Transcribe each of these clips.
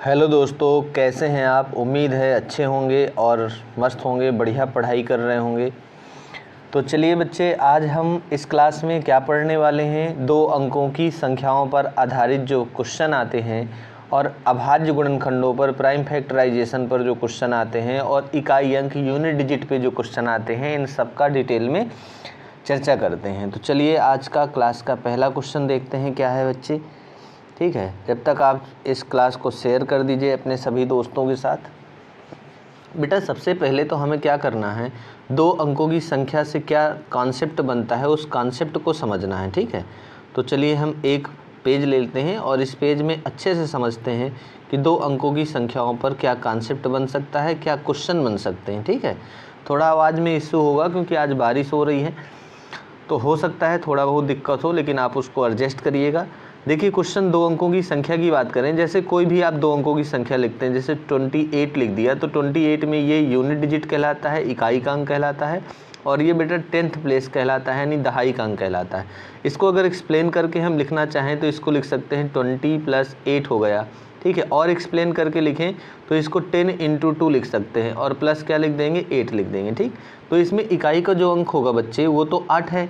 Hello दोस्तों, कैसे हैं आप। उम्मीद है अच्छे होंगे और मस्त होंगे, बढ़िया पढ़ाई कर रहे होंगे। तो चलिए बच्चे, आज हम इस क्लास में क्या पढ़ने वाले हैं, 2 अंकों की संख्याओं पर आधारित जो क्वेश्चन आते हैं और अभाज्य गुणनखंडों पर प्राइम फैक्टराइजेशन पर जो क्वेश्चन आते हैं और इकाई अंक यूनिट डिजिट पे जो क्वेश्चन आते हैं, इन सब का डिटेल में चर्चा करते हैं। तो चलिए आज का क्लास का पहला क्वेश्चन देखते हैं क्या है बच्चे। ठीक है, जब तक आप इस क्लास को शेयर कर दीजिए अपने सभी दोस्तों के साथ। बेटा सबसे पहले तो हमें क्या करना है, 2 अंकों की संख्या से क्या कॉन्सेप्ट बनता है उस कॉन्सेप्ट को समझना है। ठीक है, तो चलिए हम एक पेज लेते हैं और इस पेज में अच्छे से समझते हैं कि 2 अंकों की संख्याओं पर क्या कॉन्सेप्ट बन सकता है, क्या क्वेश्चन बन सकते हैं। ठीक है, थोड़ा आवाज़ में इशू होगा क्योंकि आज बारिश हो रही है, तो हो सकता है थोड़ा बहुत दिक्कत हो, लेकिन आप उसको एडजस्ट करिएगा। देखिए क्वेश्चन 2 अंकों की संख्या की बात करें, जैसे कोई भी आप 2 अंकों की संख्या लिखते हैं, जैसे 28 लिख दिया, तो 28 में ये यूनिट डिजिट कहलाता है, इकाई का अंक कहलाता है, और ये बेटा 10th प्लेस कहलाता है, यानी दहाई का अंक कहलाता है। इसको अगर एक्सप्लेन करके हम लिखना चाहें तो इसको लिख सकते हैं 20 + 8 हो गया। ठीक है, और एक्सप्लेन करके लिखें तो इसको 10 × 2 लिख सकते हैं, और प्लस क्या लिख देंगे, 8 लिख देंगे। ठीक, तो इसमें इकाई का जो अंक होगा बच्चे वो तो 8 है,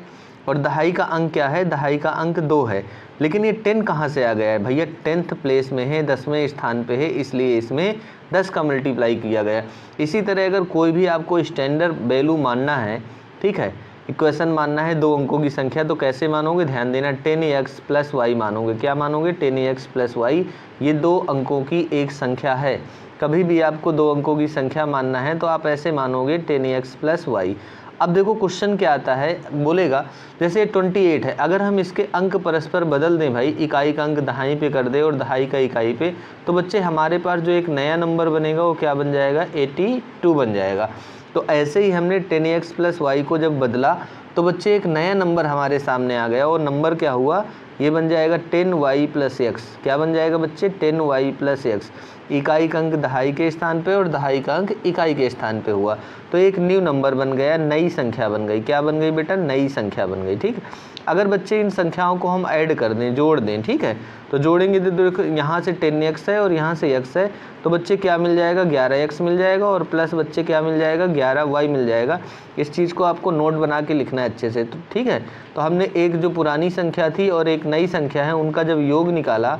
और दहाई का अंक क्या है, दहाई का अंक 2 है। लेकिन ये 10 कहाँ से आ गया है भैया, 10th प्लेस में है, 10वें स्थान पे है, इसलिए इसमें 10 का मल्टीप्लाई किया गया। इसी तरह अगर कोई भी आपको स्टैंडर्ड वैल्यू मानना है, ठीक है, इक्वेशन मानना है 2 अंकों की संख्या, तो कैसे मानोगे, ध्यान देना, 10x + y मानोगे। क्या मानोगे, 10x + y। ये 2 अंकों की एक संख्या है। कभी भी आपको 2 अंकों की संख्या मानना है तो आप ऐसे मानोगे 10x + y। अब देखो क्वेश्चन क्या आता है, बोलेगा जैसे 28 है, अगर हम इसके अंक परस्पर बदल दें भाई, इकाई का अंक दहाई पे कर दे और दहाई का इकाई पे, तो बच्चे हमारे पास जो एक नया नंबर बनेगा वो क्या बन जाएगा, 82 बन जाएगा। तो ऐसे ही हमने 10x + y को जब बदला तो बच्चे एक नया नंबर हमारे सामने आ गया, और नंबर क्या हुआ, ये बन जाएगा 10y + x। क्या बन जाएगा बच्चे, 10y + x। इकाई का अंक दहाई के स्थान पे और दहाई का अंक इकाई के स्थान पे हुआ, तो एक न्यू नंबर बन गया, नई संख्या बन गई। क्या बन गई बेटा, नई संख्या बन गई। ठीक, अगर बच्चे इन संख्याओं को हम ऐड कर दें, जोड़ दें, ठीक है, तो जोड़ेंगे तो देखो यहाँ से 10x है और यहाँ से x है, तो बच्चे क्या मिल जाएगा, 11x मिल जाएगा, और प्लस बच्चे क्या मिल जाएगा, 11y मिल जाएगा। इस चीज़ को आपको नोट बना के लिखना है अच्छे से। तो ठीक है, तो हमने एक जो पुरानी संख्या थी और एक नई संख्या है, उनका जब योग निकाला,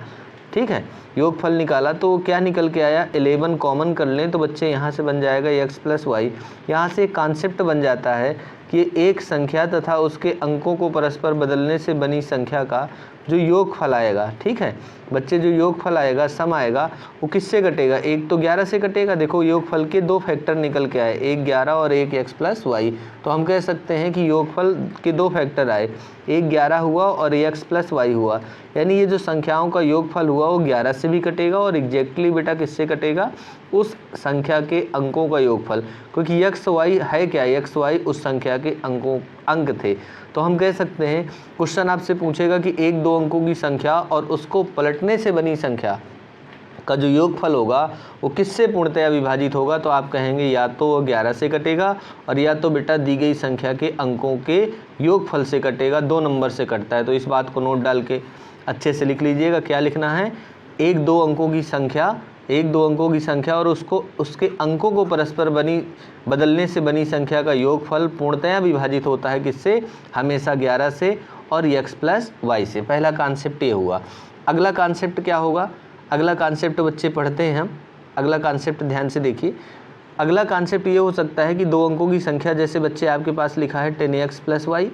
ठीक है, योगफल निकाला, तो क्या निकल के आया, 11 कॉमन कर लें तो बच्चे यहाँ से बन जाएगा x + y। यहाँ से एक कॉन्सेप्ट बन जाता है कि एक संख्या तथा उसके अंकों को परस्पर बदलने से बनी संख्या का जो योगफल आएगा, ठीक है बच्चे, जो योगफल आएगा, सम आएगा, वो किससे कटेगा, एक तो 11 से कटेगा। देखो योगफल के 2 फैक्टर निकल के आए, एक 11 और एक x + y। तो हम कह सकते हैं कि योगफल के 2 फैक्टर आए, एक 11 हुआ और x + y हुआ, यानी ये जो संख्याओं का योगफल हुआ वो 11 से भी कटेगा, और एग्जैक्टली बेटा किससे कटेगा, उस संख्या के अंकों का योगफल, क्योंकि x y है क्या, x y उस संख्या के अंक थे। तो हम कह सकते हैं, क्वेश्चन आपसे पूछेगा कि 1-2 अंकों की संख्या और उसको पलटने से बनी संख्या का जो योगफल होगा वो किससे पूर्णतया विभाजित होगा, तो आप कहेंगे या तो 11 से कटेगा, और या तो बेटा दी गई संख्या के अंकों के योगफल से कटेगा, 2 नंबर से कटता है। तो इस बात को नोट डाल के अच्छे से लिख लीजिएगा, क्या लिखना है, 1-2 अंकों की संख्या, 1-2 अंकों की संख्या और उसके अंकों को परस्पर बदलने से बनी संख्या का योगफल पूर्णतया विभाजित होता है किससे, हमेशा 11 से और x + y से। पहला कॉन्सेप्ट ये हुआ। अगला कॉन्सेप्ट क्या होगा, अगला कॉन्सेप्ट बच्चे पढ़ते हैं हम। अगला कॉन्सेप्ट ध्यान से देखिए। अगला कॉन्सेप्ट ये हो सकता है कि 2 अंकों की संख्या, जैसे बच्चे आपके पास लिखा है 10x + y,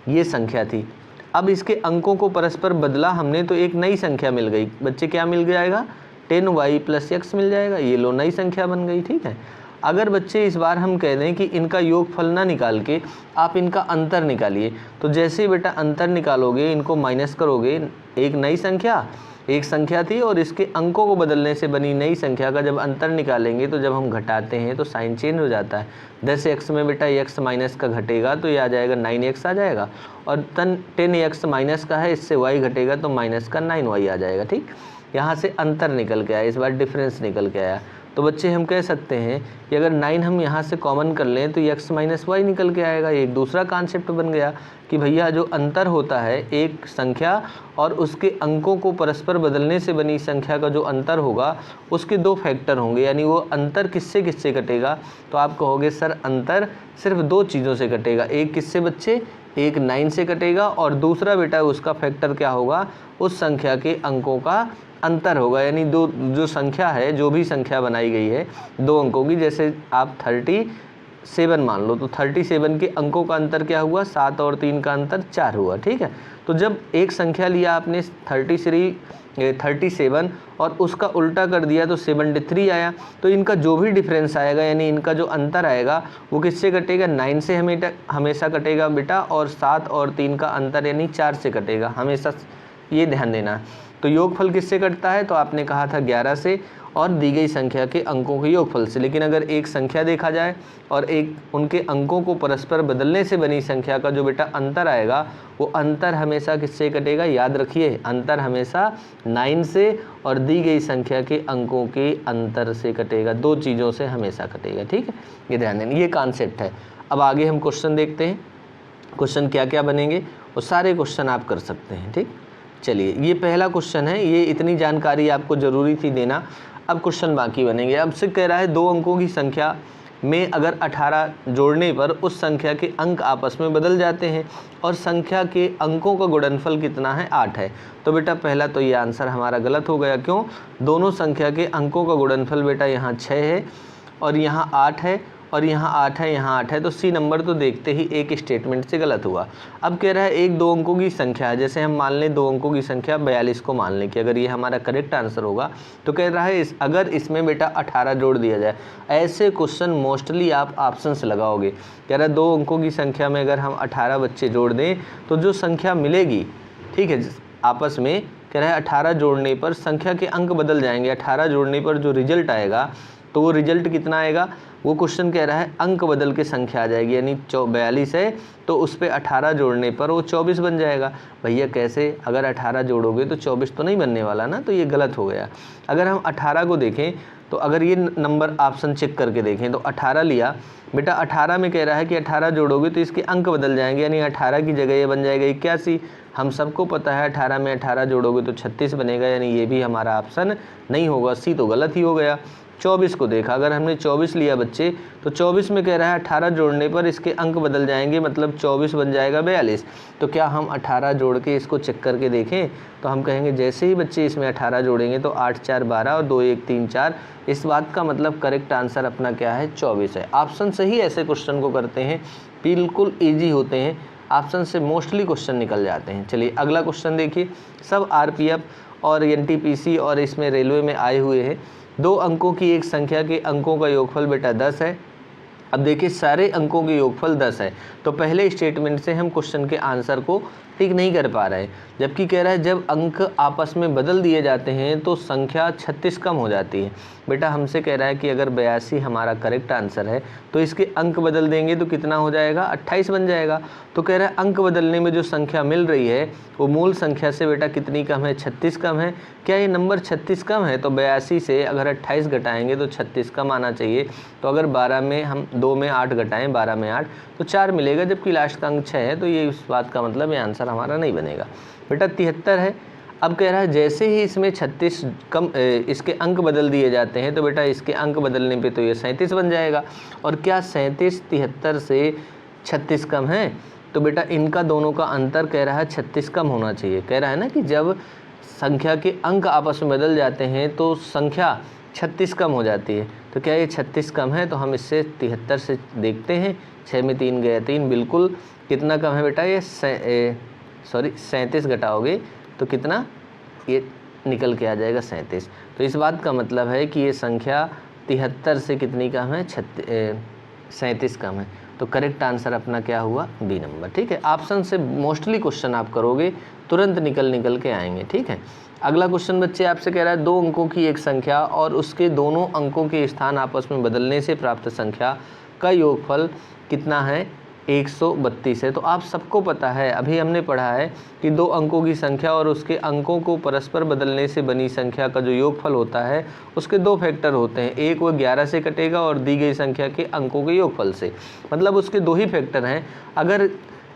ये संख्या थी, अब इसके अंकों को परस्पर बदला हमने तो एक नई संख्या मिल गई बच्चे, क्या मिल जाएगा, 10y + x मिल जाएगा, ये लो नई संख्या बन गई। ठीक है, अगर बच्चे इस बार हम कह दें कि इनका योगफल ना निकाल के आप इनका अंतर निकालिए, तो जैसे ही बेटा अंतर निकालोगे, इनको माइनस करोगे, एक नई संख्या, एक संख्या थी और इसके अंकों को बदलने से बनी नई संख्या का जब अंतर निकालेंगे, तो जब हम घटाते हैं तो साइन चेंज हो जाता है। 10x में बेटा x माइनस का घटेगा तो ये आ जाएगा 9x आ जाएगा, और 10x माइनस का है, इससे y घटेगा तो माइनस का 9y आ जाएगा। ठीक, यहाँ से अंतर निकल के आया, इस बार डिफरेंस निकल के आया। तो बच्चे हम कह सकते हैं कि अगर 9 हम यहाँ से कॉमन कर लें तो x माइनस वाई निकल के आएगा। एक दूसरा कॉन्सेप्ट बन गया कि भैया जो अंतर होता है एक संख्या और उसके अंकों को परस्पर बदलने से बनी संख्या का जो अंतर होगा उसके 2 फैक्टर होंगे, यानी वो अंतर किससे किससे कटेगा। तो आप कहोगे सर अंतर सिर्फ 2 चीज़ों से कटेगा, एक किससे बच्चे, एक 9 से कटेगा और दूसरा बेटा उसका फैक्टर क्या होगा, उस संख्या के अंकों का अंतर होगा। यानी दो जो संख्या है, जो भी संख्या बनाई गई है 2 अंकों की, जैसे आप 37 मान लो, तो 37 के अंकों का अंतर क्या हुआ, 7 और 3 का अंतर 4 हुआ। ठीक है, तो जब एक संख्या लिया आपने 37 और उसका उल्टा कर दिया तो 73 आया, तो इनका जो भी डिफरेंस आएगा यानी इनका जो अंतर आएगा वो किससे कटेगा, 9 से हमेशा कटेगा बेटा, और 7 और 3 का अंतर यानी 4 से कटेगा हमेशा, ये ध्यान देना। तो योगफल किससे कटता है, तो आपने कहा था 11 से और दी गई संख्या के अंकों के योगफल से। लेकिन अगर एक संख्या देखा जाए और एक उनके अंकों को परस्पर बदलने से बनी संख्या का जो बेटा अंतर आएगा वो अंतर हमेशा किससे कटेगा, याद रखिए अंतर हमेशा 9 से और दी गई संख्या के अंकों के अंतर से कटेगा, 2 चीज़ों से हमेशा कटेगा। ठीक है, ये ध्यान देना, ये कॉन्सेप्ट है। अब आगे हम क्वेश्चन देखते हैं, क्वेश्चन क्या क्या बनेंगे वो सारे क्वेश्चन आप कर सकते हैं। ठीक, चलिए ये पहला क्वेश्चन है, ये इतनी जानकारी आपको ज़रूरी थी देना। अब क्वेश्चन बाकी बनेंगे। अब से कह रहा है 2 अंकों की संख्या में अगर 18 जोड़ने पर उस संख्या के अंक आपस में बदल जाते हैं और संख्या के अंकों का गुणनफल कितना है, 8 है। तो बेटा पहला तो ये आंसर हमारा गलत हो गया। क्यों, दोनों संख्या के अंकों का गुणनफल बेटा यहाँ 6 है और यहाँ 8 है और यहाँ 8 है, यहाँ 8 है, तो सी नंबर तो देखते ही एक स्टेटमेंट से गलत हुआ। अब कह रहा है एक 2 अंकों की संख्या है, जैसे हम मान लें 2 अंकों की संख्या 42 को मान लें कि अगर ये हमारा करेक्ट आंसर होगा, तो कह रहा है अगर इसमें बेटा 18 जोड़ दिया जाए। ऐसे क्वेश्चन मोस्टली आप ऑप्शन से लगाओगे। कह रहा है 2 अंकों की संख्या में अगर हम 18 बच्चे जोड़ दें तो जो संख्या मिलेगी, ठीक है, आपस में कह रहा है 18 जोड़ने पर संख्या के अंक बदल जाएंगे। 18 जोड़ने पर जो रिजल्ट आएगा तो वो रिजल्ट कितना आएगा, वो क्वेश्चन कह रहा है अंक बदल के संख्या आ जाएगी, यानी 42 है तो उस पर 18 जोड़ने पर वो 24 बन जाएगा। भैया कैसे, अगर 18 जोड़ोगे तो 24 तो नहीं बनने वाला ना, तो ये गलत हो गया। अगर हम 18 को देखें तो अगर ये नंबर ऑप्शन चेक करके देखें तो 18 लिया बेटा, 18 में कह रहा है कि 18 जोड़ोगे तो इसके अंक बदल जाएंगे, यानी 18 की जगह ये बन जाएगा 81। हम सबको पता है 18 में 18 जोड़ोगे तो 36 बनेगा, यानी ये भी हमारा ऑप्शन नहीं होगा, सी तो गलत ही हो गया। 24 को देखा, अगर हमने 24 लिया बच्चे तो 24 में कह रहा है 18 जोड़ने पर इसके अंक बदल जाएंगे, मतलब 24 बन जाएगा 42। तो क्या हम 18 जोड़ के इसको चेक करके देखें, तो हम कहेंगे जैसे ही बच्चे इसमें 18 जोड़ेंगे तो 8 4 12 और 2 1 3 4, इस बात का मतलब करेक्ट आंसर अपना क्या है, 24 है। ऑप्शन से ही ऐसे क्वेश्चन को करते हैं, बिल्कुल ईजी होते हैं, ऑप्शन से मोस्टली क्वेश्चन निकल जाते हैं। चलिए अगला क्वेश्चन देखिए, सब आरपीएफ और एनटीपीसी और इसमें रेलवे में आए हुए हैं। 2 अंकों की एक संख्या के अंकों का योगफल बेटा 10 है। अब देखिए सारे अंकों के योगफल 10 है, तो पहले स्टेटमेंट से हम क्वेश्चन के आंसर को ठीक नहीं कर पा रहे हैं, जबकि कह रहा है जब अंक आपस में बदल दिए जाते हैं तो संख्या 36 कम हो जाती है। बेटा हमसे कह रहा है कि अगर 82 हमारा करेक्ट आंसर है तो इसके अंक बदल देंगे तो कितना हो जाएगा, 28 बन जाएगा। तो कह रहा है अंक बदलने में जो संख्या मिल रही है वो मूल संख्या से बेटा कितनी कम है, 36 कम है। क्या ये नंबर 36 कम है, तो 82 से अगर 28 घटाएंगे तो 36 कम आना चाहिए। तो अगर 12 में हम 2 में 8 घटाएं, 12 में 8 तो 4 मिलेगा, जबकि लास्ट का अंक 6 है, तो ये इस बात का मतलब ये आंसर हमारा नहीं बनेगा। बेटा 73 है। अब कह रहा है जैसे ही इसमें 36 कम इसके अंक बदल दिए जाते हैं तो बेटा इसके अंक बदलने पे तो ये 37 बन जाएगा। और क्या 37 73 से 36 कम है, तो बेटा इनका दोनों का अंतर कह रहा है 36 कम होना चाहिए। कह रहा है ना कि जब संख्या के अंक आपस में बदल जाते हैं तो संख्या 36 कम हो जाती है। तो क्या ये 36 कम है, तो हम इससे 73 से देखते हैं, 6 में 3 गया 3, बिल्कुल कितना कम है बेटा, ये 37 घटाओगे तो कितना, ये निकल के आ जाएगा 37। तो इस बात का मतलब है कि ये संख्या 73 से कितनी कम है, 37 कम है। तो करेक्ट आंसर अपना क्या हुआ, बी नंबर। ठीक है, ऑप्शन से मोस्टली क्वेश्चन आप करोगे तुरंत निकल के आएंगे। ठीक है, अगला क्वेश्चन बच्चे आपसे कह रहा है 2 अंकों की एक संख्या और उसके दोनों अंकों के स्थान आपस में बदलने से प्राप्त संख्या का योगफल कितना है, 132 है। तो आप सबको पता है, अभी हमने पढ़ा है कि दो अंकों की संख्या और उसके अंकों को परस्पर बदलने से बनी संख्या का जो योगफल होता है उसके दो फैक्टर होते हैं, एक वो 11 से कटेगा और दी गई संख्या के अंकों के योगफल से, मतलब उसके दो ही फैक्टर हैं। अगर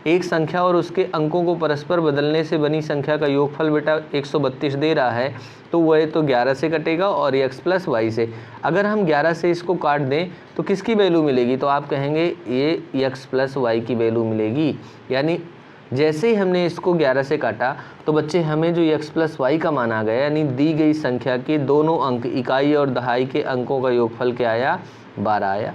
एक संख्या और उसके अंकों को परस्पर बदलने से बनी संख्या का योगफल बेटा 132 दे रहा है तो वह तो 11 से कटेगा और x प्लस वाई से। अगर हम 11 से इसको काट दें तो किसकी वैल्यू मिलेगी, तो आप कहेंगे ये x प्लस वाई की वैल्यू मिलेगी। यानी जैसे ही हमने इसको 11 से काटा तो बच्चे हमें जो x प्लस वाई का मान आ गया, यानी दी गई संख्या के दोनों अंक इकाई और दहाई के अंकों का योगफल क्या आया, 12 आया।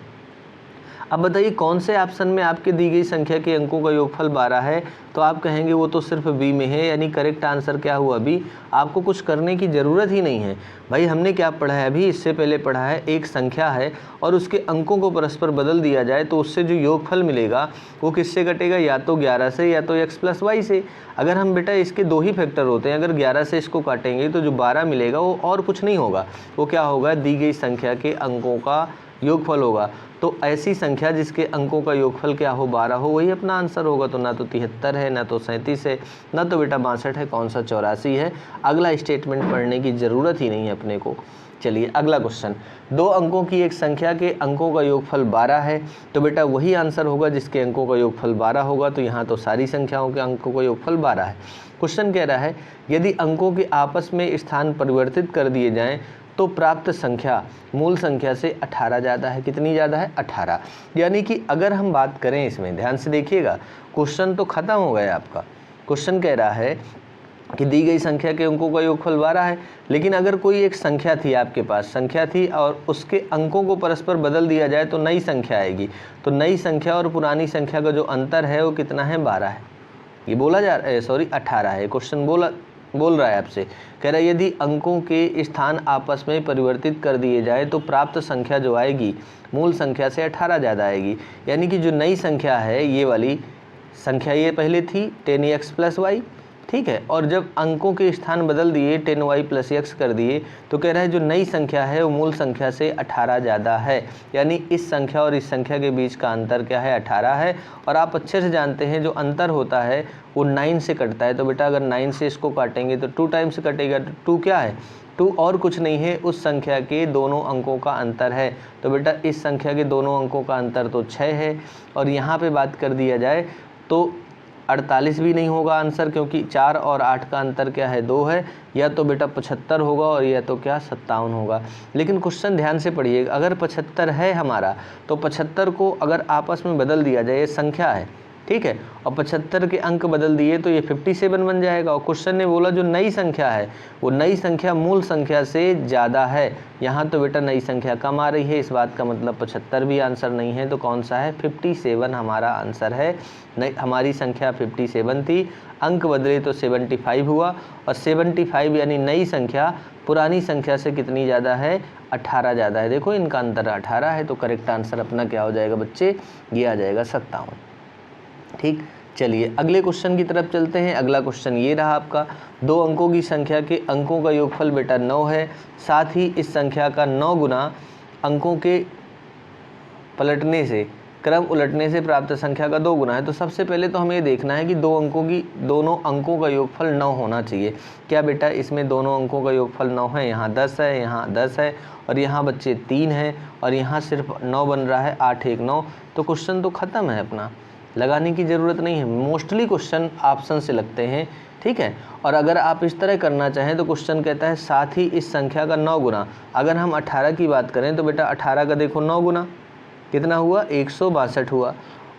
अब बताइए कौन से ऑप्शन में आपके दी गई संख्या के अंकों का योगफल 12 है, तो आप कहेंगे वो तो सिर्फ बी में है, यानी करेक्ट आंसर क्या हुआ बी। आपको कुछ करने की ज़रूरत ही नहीं है भाई। हमने क्या पढ़ा है अभी, इससे पहले पढ़ा है एक संख्या है और उसके अंकों को परस्पर बदल दिया जाए तो उससे जो योगफल मिलेगा वो किससे कटेगा, या तो 11 से या तो x प्लस वाई से। अगर हम बेटा इसके दो ही फैक्टर होते हैं, अगर 11 से इसको काटेंगे तो जो 12 मिलेगा वो और कुछ नहीं होगा, वो क्या होगा, दी गई संख्या के अंकों का योगफल होगा। तो ऐसी संख्या जिसके अंकों का योगफल क्या हो, 12 हो, वही अपना आंसर होगा। तो ना तो 73 है, ना तो 37 है, ना तो बेटा 62 है, कौन सा 84 है। अगला स्टेटमेंट पढ़ने की ज़रूरत ही नहीं है अपने को। चलिए अगला क्वेश्चन, दो अंकों की एक संख्या के अंकों का योगफल 12 है, तो बेटा वही आंसर होगा जिसके अंकों का योगफल 12 होगा। तो यहाँ तो सारी संख्याओं के अंकों का योगफल 12 है। क्वेश्चन कह रहा है यदि अंकों के आपस में स्थान परिवर्तित कर दिए जाएँ तो प्राप्त संख्या मूल संख्या से 18 ज़्यादा है। कितनी ज़्यादा है, 18। यानी कि अगर हम बात करें इसमें, ध्यान से देखिएगा, क्वेश्चन तो ख़त्म हो गया आपका। क्वेश्चन कह रहा है कि दी गई संख्या के अंकों का योगफल 12 है, लेकिन अगर कोई एक संख्या थी, आपके पास संख्या थी और उसके अंकों को परस्पर बदल दिया जाए तो नई संख्या आएगी। तो नई संख्या और पुरानी संख्या का जो अंतर है वो कितना है, 12 है। ये बोला जा रहा है, सॉरी 18 है। क्वेश्चन बोल रहा है आपसे, कह रहा है यदि अंकों के स्थान आपस में परिवर्तित कर दिए जाए तो प्राप्त संख्या जो आएगी मूल संख्या से 18 ज़्यादा आएगी। यानी कि जो नई संख्या है, ये वाली संख्या ये पहले थी 10x प्लस वाई, ठीक है, और जब अंकों के स्थान बदल दिए 10y प्लस x कर दिए तो कह रहा है जो नई संख्या है वो मूल संख्या से 18 ज़्यादा है। यानी इस संख्या और इस संख्या के बीच का अंतर क्या है, 18 है। और आप अच्छे से जानते हैं जो अंतर होता है वो 9 से कटता है। तो बेटा अगर 9 से इसको काटेंगे तो 2 टाइम्स कटेगा। तो 2 क्या है, 2 और कुछ नहीं है, उस संख्या के दोनों अंकों का अंतर है। तो बेटा इस संख्या के दोनों अंकों का अंतर तो 6 है। और यहाँ पे बात कर दिया जाए तो 48 भी नहीं होगा आंसर, क्योंकि 4 और 8 का अंतर क्या है, 2 है। या तो बेटा 75 होगा और या तो क्या 57 होगा। लेकिन क्वेश्चन ध्यान से पढ़िए, अगर 75 है हमारा तो 75 को अगर आपस में बदल दिया जाए, ये संख्या है, ठीक है, और 75 के अंक बदल दिए तो ये 57 बन जाएगा। और क्वेश्चन ने बोला जो नई संख्या है वो नई संख्या मूल संख्या से ज़्यादा है। यहाँ तो बेटा नई संख्या कम आ रही है, इस बात का मतलब 75 भी आंसर नहीं है। तो कौन सा है, 57 हमारा आंसर है। नई हमारी संख्या 57 थी, अंक बदले तो 75 हुआ, और 75 यानी नई संख्या पुरानी संख्या से कितनी ज़्यादा है, 18 ज़्यादा है। देखो इनका अंतर 18 है। तो करेक्ट आंसर अपना क्या हो जाएगा बच्चे, ये आ जाएगा 57। ठीक, चलिए अगले क्वेश्चन की तरफ चलते हैं। अगला क्वेश्चन ये रहा आपका, दो अंकों की संख्या के अंकों का योगफल बेटा 9 है, साथ ही इस संख्या का 9 गुना अंकों के पलटने से, क्रम उलटने से प्राप्त संख्या का 2 गुना है। तो सबसे पहले तो हमें ये देखना है कि दोनों अंकों का योगफल 9 होना चाहिए। क्या बेटा इसमें दोनों अंकों का योगफल 9 है, यहाँ 10 है, यहाँ 10 है, और यहाँ बच्चे 3 है, और यहाँ सिर्फ 9 बन रहा है, 8 1 9। तो क्वेश्चन तो ख़त्म है अपना, लगाने की ज़रूरत नहीं है। मोस्टली क्वेश्चन ऑप्शन से लगते हैं, ठीक है। और अगर आप इस तरह करना चाहें तो क्वेश्चन कहता है साथ ही इस संख्या का 9 गुना। अगर हम 18 की बात करें तो बेटा 18 का देखो 9 गुना कितना हुआ, 162 हुआ।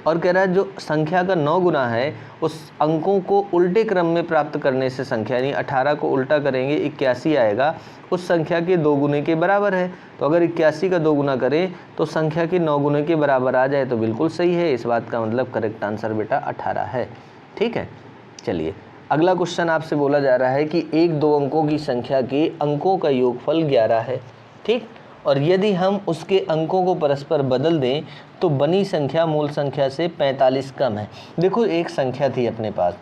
और कह रहा है जो संख्या का 9 गुना है उस अंकों को उल्टे क्रम में प्राप्त करने से संख्या, यानी 18 को उल्टा करेंगे 81 आएगा, उस संख्या के 2 गुने के बराबर है। तो अगर 81 का 2 गुना करें तो संख्या के 9 गुने के बराबर आ जाए तो बिल्कुल सही है। इस बात का मतलब करेक्ट आंसर बेटा 18 है, ठीक है। चलिए अगला क्वेश्चन आपसे बोला जा रहा है कि एक दो अंकों की संख्या के अंकों का योगफल 11 है, ठीक, और यदि हम उसके अंकों को परस्पर बदल दें तो बनी संख्या मूल संख्या से 45 कम है। देखो एक संख्या थी अपने पास,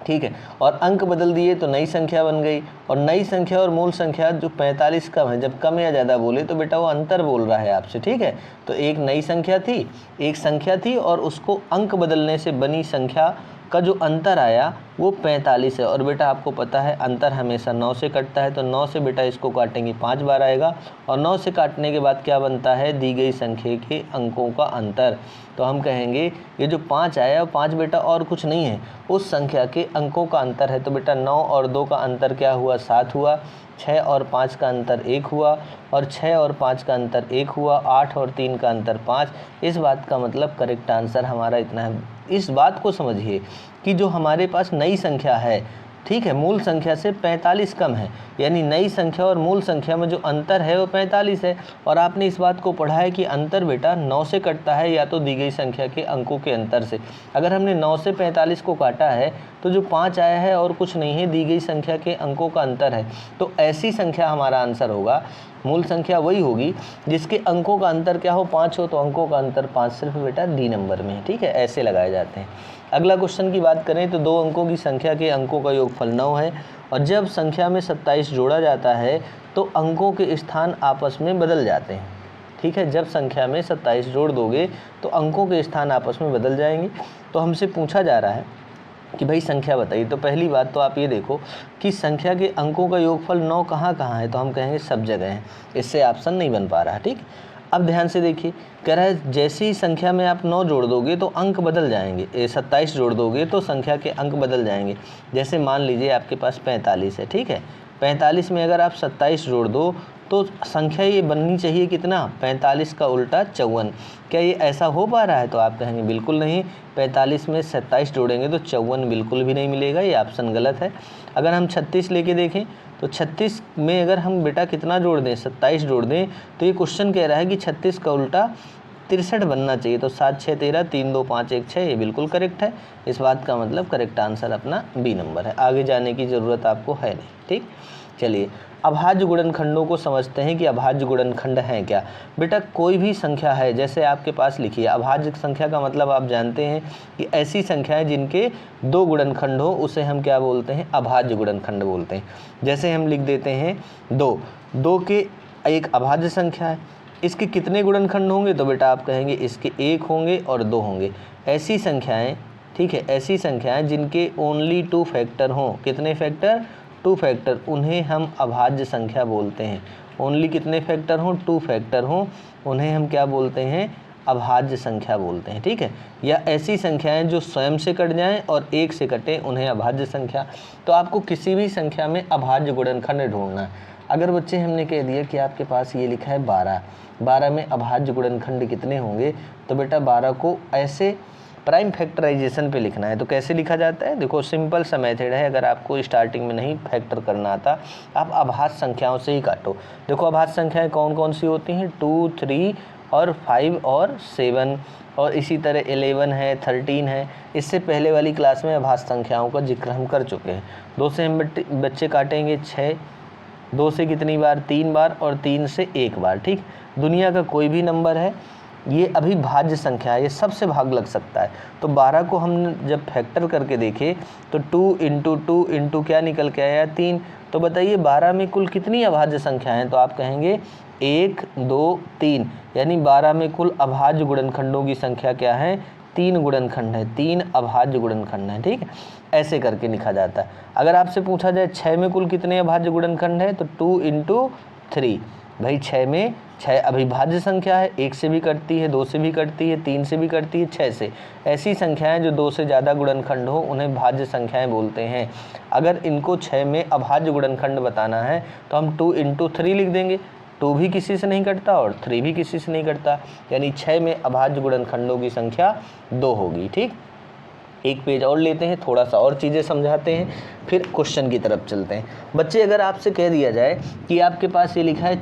ठीक है। और अंक बदल दिए तो नई संख्या बन गई, और नई संख्या और मूल संख्या जो 45 कम है, जब कम या ज़्यादा बोले तो बेटा वो अंतर बोल रहा है आपसे, ठीक है। तो एक नई संख्या थी, एक संख्या थी और उसको अंक बदलने से बनी संख्या का जो अंतर आया वो 45 है। और बेटा आपको पता है अंतर हमेशा 9 से कटता है, तो 9 से बेटा इसको काटेंगे 5 बार आएगा, और 9 से काटने के बाद क्या बनता है, दी गई संख्या के अंकों का अंतर। तो हम कहेंगे ये जो 5 आया, 5 बेटा और कुछ नहीं है, उस संख्या के अंकों का अंतर है। तो बेटा 9 और 2 का अंतर क्या हुआ, 7 हुआ, 6 और 5 का अंतर 1 हुआ, और 6 और 5 का अंतर 1 हुआ, 8 और 3 का अंतर 5। इस बात का मतलब करेक्ट आंसर हमारा इतना है। इस बात को समझिए कि जो हमारे पास नई संख्या है, ठीक है, मूल संख्या से 45 कम है, यानी नई संख्या और मूल संख्या में जो अंतर है वो 45 है। और आपने इस बात को पढ़ा है कि अंतर बेटा 9 से कटता है या तो दी गई संख्या के अंकों के अंतर से। अगर हमने 9 से 45 को काटा है तो जो 5 आया है और कुछ नहीं है, दी गई संख्या के अंकों का अंतर है। तो ऐसी संख्या हमारा आंसर होगा। मूल संख्या वही होगी जिसके अंकों का अंतर क्या हो, 5 हो, तो अंकों का अंतर 5 सिर्फ बेटा डी नंबर में है, ठीक है। ऐसे लगाए जाते हैं। अगला क्वेश्चन की बात करें तो 2 अंकों की संख्या के अंकों का योगफल 9 है, और जब संख्या में 27 जोड़ा जाता है तो अंकों के स्थान आपस में बदल जाते हैं, ठीक है। जब संख्या में 27 जोड़ दोगे तो अंकों के स्थान आपस में बदल जाएंगे। तो हमसे पूछा जा रहा है कि भाई संख्या बताइए। तो पहली बात तो आप ये देखो कि संख्या के अंकों का योगफल 9 कहाँ कहाँ है, तो हम कहेंगे सब जगह है, इससे ऑप्शन नहीं बन पा रहा, ठीक। अब ध्यान से देखिए, कह रहा है जैसे ही संख्या में आप 9 जोड़ दोगे तो अंक बदल जाएंगे, 27 जोड़ दोगे तो संख्या के अंक बदल जाएंगे। जैसे मान लीजिए आपके पास 45 है, ठीक है, 45 में अगर आप 27 जोड़ दो तो संख्या ये बननी चाहिए कितना, 45 का उल्टा 54। क्या ये ऐसा हो पा रहा है, तो आप कहेंगे बिल्कुल नहीं। 45 में 27 जोड़ेंगे तो 54 बिल्कुल भी नहीं मिलेगा, ये ऑप्शन गलत है। अगर हम 36 लेके देखें तो 36 में अगर हम बेटा कितना जोड़ दें, 27 जोड़ दें, तो ये क्वेश्चन कह रहा है कि 36 का उल्टा 63 बनना चाहिए। तो 7 6 13, 3 2 5 1 6, ये बिल्कुल करेक्ट है। इस बात का मतलब करेक्ट आंसर अपना बी नंबर है। आगे जाने की ज़रूरत आपको है नहीं, ठीक। चलिए अभाज्य गुणनखंडों को समझते हैं कि अभाज्य गुणनखंड हैं क्या। बेटा कोई भी संख्या है, जैसे आपके पास लिखिए, अभाज्य संख्या का मतलब आप जानते हैं कि ऐसी संख्याएं जिनके 2 गुणनखंड हो उसे हम क्या बोलते हैं, अभाज्य गुणनखंड बोलते हैं। जैसे हम लिख देते हैं 2 के एक अभाज्य संख्या है, इसके कितने गुणनखंड होंगे, तो बेटा आप कहेंगे इसके 1 होंगे और 2 होंगे। ऐसी संख्याएं, ठीक है, ऐसी संख्याएं जिनके ओनली 2 फैक्टर हों, कितने फैक्टर, 2 फैक्टर, उन्हें हम अभाज्य संख्या बोलते हैं। ओनली कितने फैक्टर हों, 2 फैक्टर हों, उन्हें हम क्या बोलते हैं, अभाज्य संख्या बोलते हैं, ठीक है। या ऐसी संख्याएं जो स्वयं से कट जाएं और 1 से कटें, उन्हें अभाज्य संख्या। तो आपको किसी भी संख्या में अभाज्य गुणनखंड ढूंढना है। अगर बच्चे हमने कह दिया कि आपके पास ये लिखा है 12 में अभाज्य गुणनखंड कितने होंगे, तो बेटा 12 को ऐसे प्राइम फैक्टराइजेशन पे लिखना है। तो कैसे लिखा जाता है, देखो सिंपल सा मेथड है। अगर आपको स्टार्टिंग में नहीं फैक्टर करना आता, आप अभाज्य संख्याओं से ही काटो। देखो अभाज्य संख्याएं कौन कौन सी होती हैं, 2 3 और 5 और 7, और इसी तरह 11 है, 13 है। इससे पहले वाली क्लास में अभाज्य संख्याओं का जिक्र हम कर चुके हैं। 2 से हम बच्चे काटेंगे 6, 2 से कितनी बार, 3 बार, और 3 से 1 बार, ठीक। दुनिया का कोई भी नंबर है, ये अभिभाज्य संख्या है, ये सबसे भाग लग सकता है। तो 12 को हम जब फैक्टर करके देखें तो 2 इंटू 2 इंटू क्या निकल के आया, 3। तो बताइए 12 में कुल कितनी अभाज्य संख्या हैं, तो आप कहेंगे 1 2 3, यानी 12 में कुल अभाज्य गुणनखंडों की संख्या क्या है, 3 गुणनखंड है, 3 अभाज्य गुणनखंड है, ठीक है। ऐसे करके लिखा जाता है। अगर आपसे पूछा जाए 6 में कुल कितने अभाज्य गुणनखंड है, तो 2 इंटू 3, भाई 6 में 6 अविभाज्य संख्या है, 1 से भी कटती है, 2 से भी कटती है, 3 से भी कटती है, 6 से। ऐसी संख्याएं जो 2 से ज़्यादा गुणनखंड हो उन्हें भाज्य संख्याएं बोलते हैं। अगर इनको 6 में अभाज्य गुणनखंड बताना है तो हम 2 इंटू 3 लिख देंगे। 2 भी किसी से नहीं कटता और 3 भी किसी से नहीं कटता, यानी 6 में अभाज्य गुणनखंडों की संख्या 2 होगी, ठीक। एक पेज और लेते हैं, थोड़ा सा और चीज़ें समझाते हैं, फिर क्वेश्चन की तरफ चलते हैं। बच्चे अगर आपसे कह दिया जाए कि आपके पास ये लिखा है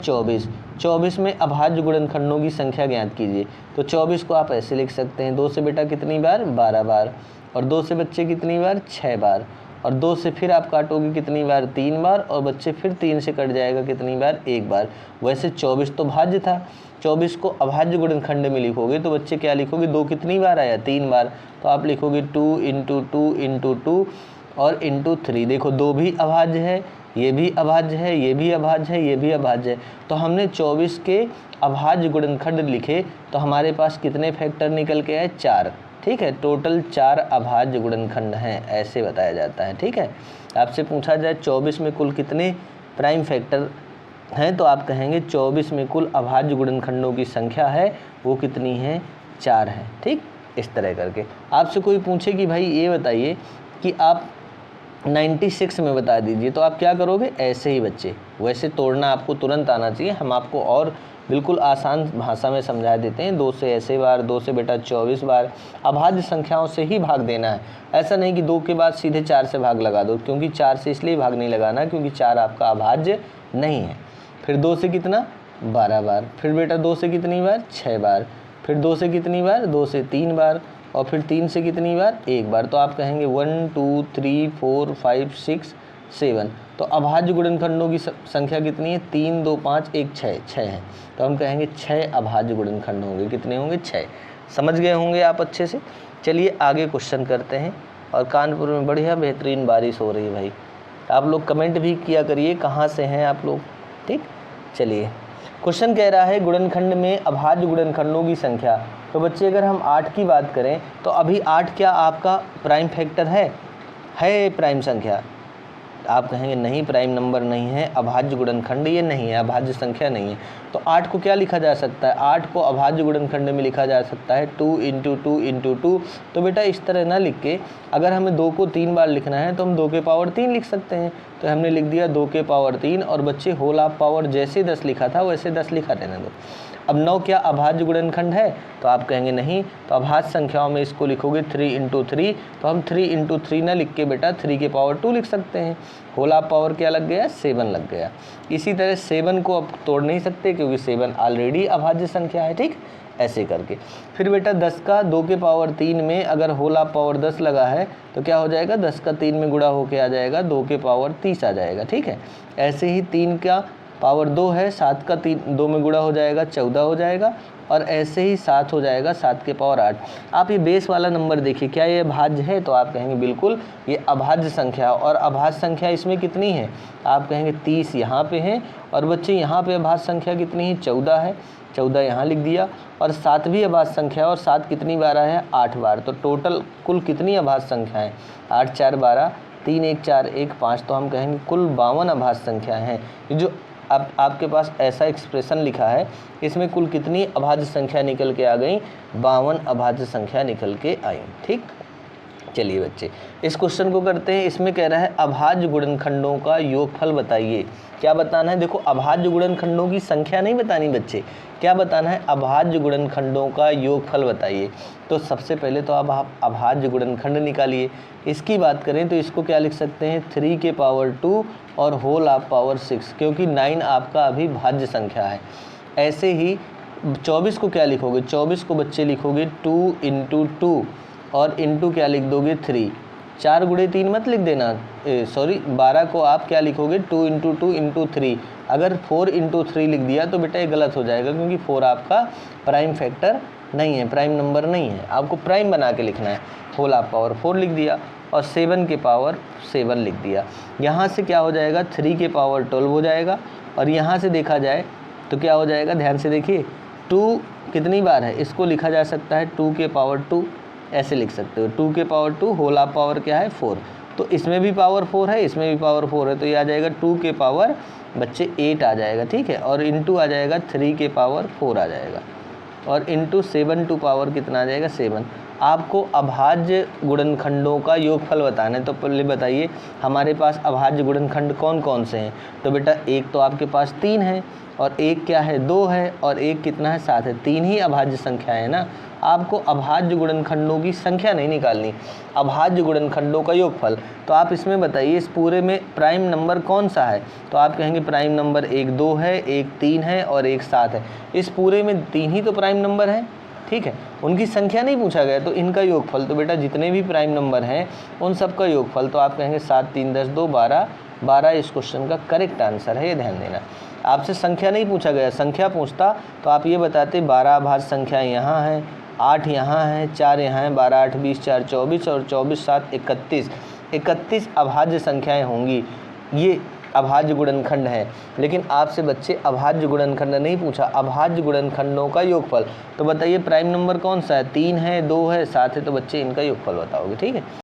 24 में अभाज्य गुणनखंडों की संख्या ज्ञात कीजिए, तो 24 को आप ऐसे लिख सकते हैं, 2 से बेटा कितनी बार, 12 बार, और 2 से बच्चे कितनी बार, 6 बार, और 2 से फिर आप काटोगे कितनी बार, 3 बार, और बच्चे फिर 3 से कट जाएगा कितनी बार, 1 बार। वैसे 24 तो भाज्य था, 24 को अभाज्य गुणनखंड में लिखोगे तो बच्चे क्या लिखोगे, 2 कितनी बार आया, 3 बार, तो आप लिखोगे 2 इंटू 2 इंटू 2, और इंटू 3। देखो 2 भी अभाज्य है, ये भी अभाज्य है, ये भी अभाज्य है, ये भी अभाज्य है। तो हमने 24 के अभाज्य गुणनखंड लिखे तो हमारे पास कितने फैक्टर निकल के आए? 4। ठीक है, टोटल 4 अभाज्य गुणनखंड हैं, ऐसे बताया जाता है। ठीक है, आपसे पूछा जाए 24 में कुल कितने प्राइम फैक्टर हैं, तो आप कहेंगे 24 में कुल अभाज्य गुणनखंडों की संख्या है वो कितनी है? 4 है। ठीक, इस तरह करके आपसे कोई पूछे कि भाई ये बताइए कि आप 96 में बता दीजिए, तो आप क्या करोगे? ऐसे ही बच्चे, वैसे तोड़ना आपको तुरंत आना चाहिए। हम आपको और बिल्कुल आसान भाषा में समझा देते हैं। 2 से ऐसे बार, 2 से बेटा 24 बार, अभाज्य संख्याओं से ही भाग देना है। ऐसा नहीं कि 2 के बाद सीधे 4 से भाग लगा दो, क्योंकि 4 से इसलिए भाग नहीं लगाना क्योंकि 4 आपका अभाज्य नहीं है। फिर 2 से कितना? 12 बार। फिर बेटा 2 से कितनी बार? 6 बार। फिर 2 से कितनी बार? 2 से 3 बार। और फिर 3 से कितनी बार? 1 बार। तो आप कहेंगे 1 2 3 4 5 6 7। तो अभाज्य गुणनखंडों की संख्या कितनी है? 3 2 5 1 6 6 है। तो हम कहेंगे 6 अभाज्य गुणनखंड होंगे। कितने होंगे? 6। समझ गए होंगे आप अच्छे से। चलिए आगे क्वेश्चन करते हैं। और कानपुर में बढ़िया बेहतरीन बारिश हो रही है भाई। आप लोग कमेंट भी किया करिए कहाँ से हैं आप लोग। ठीक, चलिए क्वेश्चन कह रहा है गुणनखंड में अभाज्य गुणनखंडों की संख्या। तो बच्चे अगर हम 8 की बात करें तो अभी 8 क्या आपका प्राइम फैक्टर है प्राइम संख्या? आप कहेंगे नहीं, प्राइम नंबर नहीं है, अभाज्य गुणनखंड ये नहीं है, अभाज्य संख्या नहीं है। तो 8 को क्या लिखा जा सकता है? 8 को अभाज्य गुणनखंड में लिखा जा सकता है 2 × 2 × 2। तो बेटा इस तरह ना लिख के, अगर हमें 2 को 3 बार लिखना है तो हम 2 के पावर 3 लिख सकते हैं। तो हमने लिख दिया 2 के पावर 3। और बच्चे होल ऑफ पावर जैसे 10 लिखा था वैसे 10 लिखा रहने दो। अब 9 क्या अभाज्य गुणनखंड है? तो आप कहेंगे नहीं, तो अभाज्य संख्याओं में इसको लिखोगे 3 × 3। तो हम 3 × 3 ना लिख के बेटा 3 के पावर 2 लिख सकते हैं। होल ऑफ पावर क्या लग गया? 7 लग गया। इसी तरह 7 को अब तोड़ नहीं सकते क्योंकि 7 ऑलरेडी अभाज्य संख्या है। ठीक, ऐसे करके फिर बेटा 10 का 2 के पावर 3 में अगर होल ऑफ पावर 10 लगा है तो क्या हो जाएगा? 10 का 3 में गुणा होके आ जाएगा 2 के पावर 30 आ जाएगा। ठीक है, ऐसे ही 3 का पावर 2 है, 7 का 2 में गुणा हो जाएगा 14 हो जाएगा। और ऐसे ही 7 हो जाएगा 7 के पावर 8। आप ये बेस वाला नंबर देखिए, क्या ये अभाज्य है? तो आप कहेंगे बिल्कुल ये अभाज्य संख्या। और अभाज्य संख्या इसमें कितनी है? आप कहेंगे 30 यहाँ पे है। और बच्चे यहाँ पे अभाज्य संख्या कितनी है? 14 है। 14 यहाँ लिख दिया। और 7 भी अभाज्य संख्या है। और 7 कितनी बार आया है? 8 बार। तो टोटल कुल कितनी अभाज्य संख्या है? 8 4 12, 3 1 4 1 5। तो हम कहेंगे कुल 52 अभाज्य संख्याएँ हैं। जो अब आपके पास ऐसा एक्सप्रेशन लिखा है, इसमें कुल कितनी अभाज्य संख्या निकल के आ गई? 52 अभाज्य संख्या निकल के आई। ठीक, चलिए बच्चे इस क्वेश्चन को करते हैं। इसमें कह रहा है अभाज्य गुणनखंडों का योगफल बताइए। क्या बताना है? देखो अभाज्य गुणनखंडों की संख्या नहीं बतानी बच्चे, क्या बताना है? अभाज्य गुणनखंडों का योगफल बताइए। तो सबसे पहले तो अब आप अभाज्य गुणनखंड निकालिए। इसकी बात करें तो इसको क्या लिख सकते हैं? 3 के पावर 2 और होल ऑफ पावर 6, क्योंकि 9 आपका अभी भाज्य संख्या है। ऐसे ही 24 को क्या लिखोगे? 24 को बच्चे लिखोगे 2 × 2 और इंटू क्या लिख दोगे? 3। 4 × 3 मत लिख देना, सॉरी 12 को आप क्या लिखोगे? 2 × 2 × 3। अगर 4 × 3 लिख दिया तो बेटा ये गलत हो जाएगा, क्योंकि 4 आपका प्राइम फैक्टर नहीं है, प्राइम नंबर नहीं है। आपको प्राइम बना के लिखना है। होल ऑफ पावर 4 लिख दिया और 7 के पावर 7 लिख दिया। यहाँ से क्या हो जाएगा? 3 के पावर 12 हो जाएगा। और यहाँ से देखा जाए तो क्या हो जाएगा? ध्यान से देखिए, 2 कितनी बार है? इसको लिखा जा सकता है 2 के पावर 2, ऐसे लिख सकते हो। 2 के पावर 2, होल ऑफ पावर क्या है? 4। तो इसमें भी पावर 4 है, इसमें भी पावर 4 है, तो ये आ जाएगा 2 के पावर बच्चे 8 आ जाएगा। ठीक है, और इंटू आ जाएगा 3 के पावर 4 आ जाएगा। और इंटू 7 टू पावर कितना आ जाएगा? 7। आपको अभाज्य गुणनखंडों का योगफल बताना है। तो पहले बताइए हमारे पास अभाज्य गुणनखंड कौन कौन से हैं? तो बेटा एक तो आपके पास 3 है, और एक क्या है? 2 है, और एक कितना है? 7 है। 3 ही अभाज्य संख्या है ना। आपको अभाज्य गुणनखंडों की संख्या नहीं निकालनी, अभाज्य गुणनखंडों का योगफल। तो आप इसमें बताइए इस पूरे में प्राइम नंबर कौन सा है? तो आप कहेंगे प्राइम नंबर एक 2 है, एक 3 है और एक 7 है। इस पूरे में 3 ही तो प्राइम नंबर हैं। ठीक है, उनकी संख्या नहीं पूछा गया, तो इनका योगफल। तो बेटा जितने भी प्राइम नंबर हैं उन सब का योगफल। तो आप कहेंगे 7 3 10 2 12। 12 इस क्वेश्चन का करेक्ट आंसर है, ये ध्यान देना। आपसे संख्या नहीं पूछा गया, संख्या पूछता तो आप ये बताते 12 अभाज्य संख्या यहाँ है, 8 यहाँ है, 4 यहाँ है, 12 8 20 4 24 और 24 7 31। 31 अभाज्य संख्याएं होंगी। ये अभाज्य गुणनखंड है, लेकिन आपसे बच्चे अभाज्य गुणनखंड नहीं पूछा, अभाज्य गुणनखंडों का योगफल। तो बताइए प्राइम नंबर कौन सा है, 3 है, 2 है, 7 है, तो बच्चे इनका योगफल बताओगे। ठीक है।